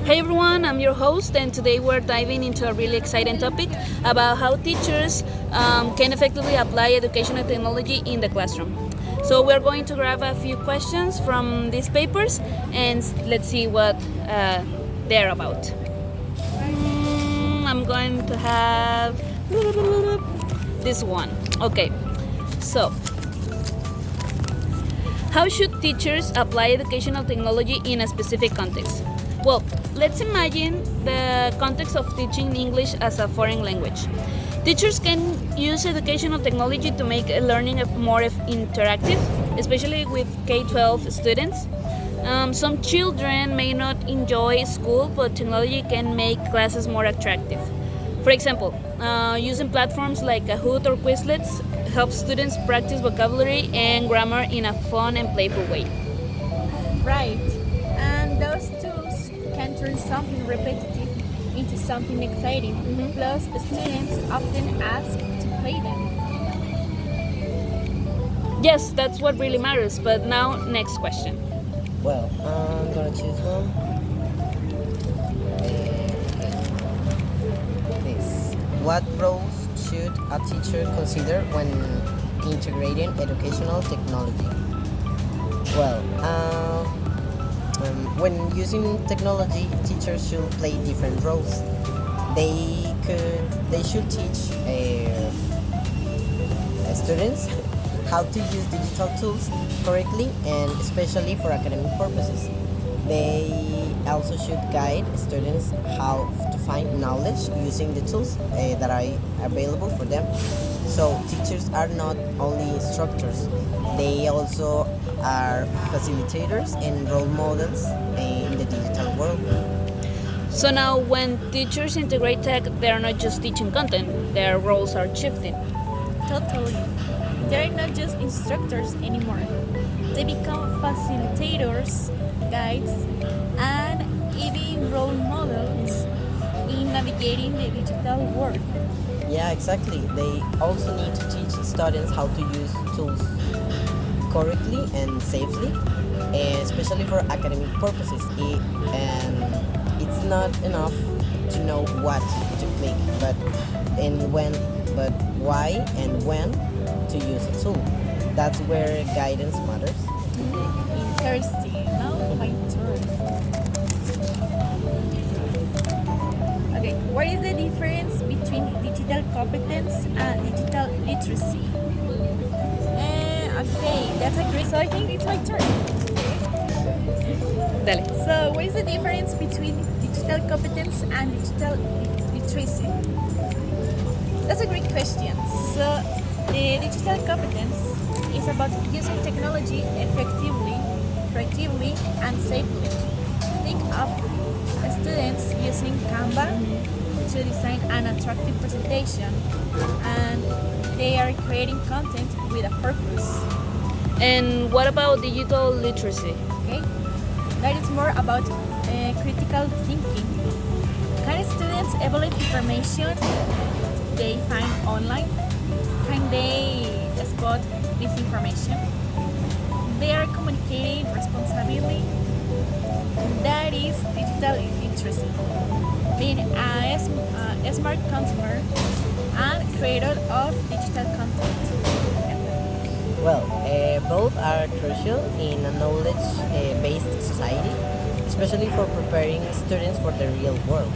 Hey everyone, I'm your host, and today we're diving into a really exciting topic about how teachers can effectively apply educational technology in the classroom. So, we're going to grab a few questions from these papers and let's see what they're about. I'm going to have this one. Okay, so how should teachers apply educational technology in a specific context? Well, let's imagine the context of teaching English as a foreign language. Teachers can use educational technology to make learning more interactive, especially with K-12 students. Some children may not enjoy school, but technology can make classes more attractive. For example, using platforms like Kahoot or Quizlets helps students practice vocabulary and grammar in a fun and playful way. Right. And those tools can turn something repetitive into something exciting. Plus, students often ask to play them. Yes, that's what really matters. But now, next question. Well, I'm gonna choose one. This. What roles should a teacher consider when integrating educational technology? Well, when using technology, teachers should play different roles. They should teach students how to use digital tools correctly and especially for academic purposes. They also should guide students how to find knowledge using the tools that are available for them. So teachers are not only instructors, they also are facilitators and role models in the digital world. So now, when teachers integrate tech, they're not just teaching content; their roles are shifting. Totally. They're not just instructors anymore. They become facilitators, guides, and even role models in navigating the digital world. Yeah, exactly. They also need to teach students how to use tools correctly and safely, and especially for academic purposes. It's not enough to know what to click, but why and when to use a tool. That's where guidance matters. Interesting. Now my turn. Okay, what is the difference between digital competence and digital literacy? Okay, that's a great. So I think it's my turn. Dale. So, what is the difference between digital competence and digital literacy? That's a great question. So, the digital competence is about using technology effectively, creatively, and safely. Think of students using Canva to design an attractive presentation, and they are creating content with a purpose. And what about digital literacy? Okay, that is more about critical thinking. Can students evaluate information they find online? Can they spot misinformation? They are communicating responsibly. That is digital literacy. Being a smart consumer and creator of digital content. Well, both are crucial in a knowledge-based society, especially for preparing students for the real world.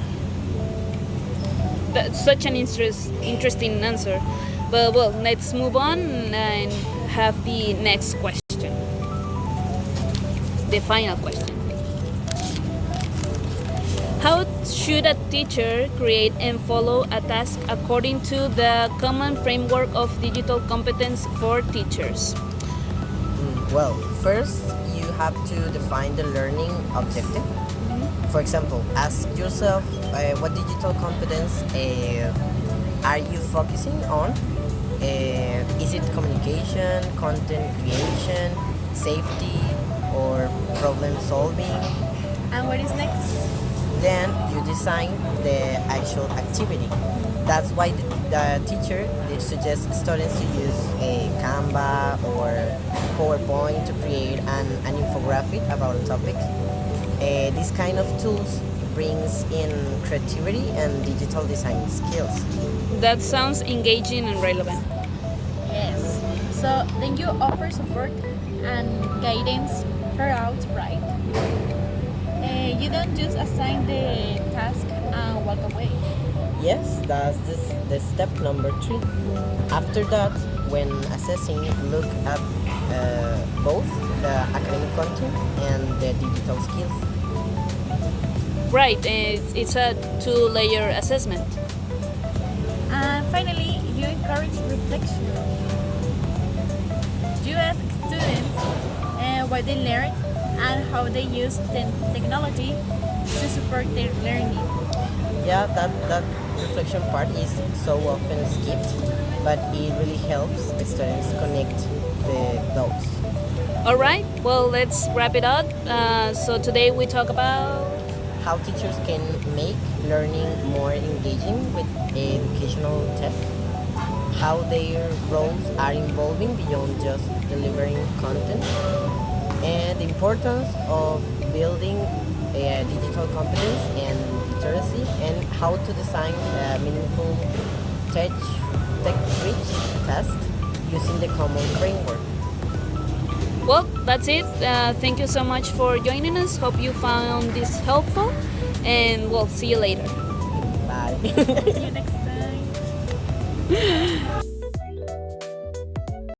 That's such an interesting answer. But well, let's move on and have the next question. The final question. How should a teacher create and follow a task according to the common framework of digital competence for teachers? Well, first you have to define the learning objective. For example, ask yourself what digital competence are you focusing on? Is it communication, content creation, safety, or problem solving? And what is next? Then you design the actual activity. That's why the teacher they suggest students to use a Canva or PowerPoint to create an infographic about a topic. These kind of tools brings in creativity and digital design skills. That sounds engaging and relevant. Yes. So then you offer support and guidance throughout, right? You don't just assign the task and walk away. Yes, that's the step number 3. After that, when assessing, look at both the academic content and the digital skills. Right, it's a two-layer assessment. And finally, you encourage reflection. You ask students what they learn and how they use technology to support their learning. Yeah, that reflection part is so often skipped, but it really helps students connect the dots. All right, well, let's wrap it up. So today we talk about. How teachers can make learning more engaging with educational tech, how their roles are evolving beyond just delivering content, and the importance of building digital competence and literacy, and how to design meaningful tech-rich tasks using the common framework. Well, that's it. Thank you so much for joining us. Hope you found this helpful, and we'll see you later. Bye. See you next time.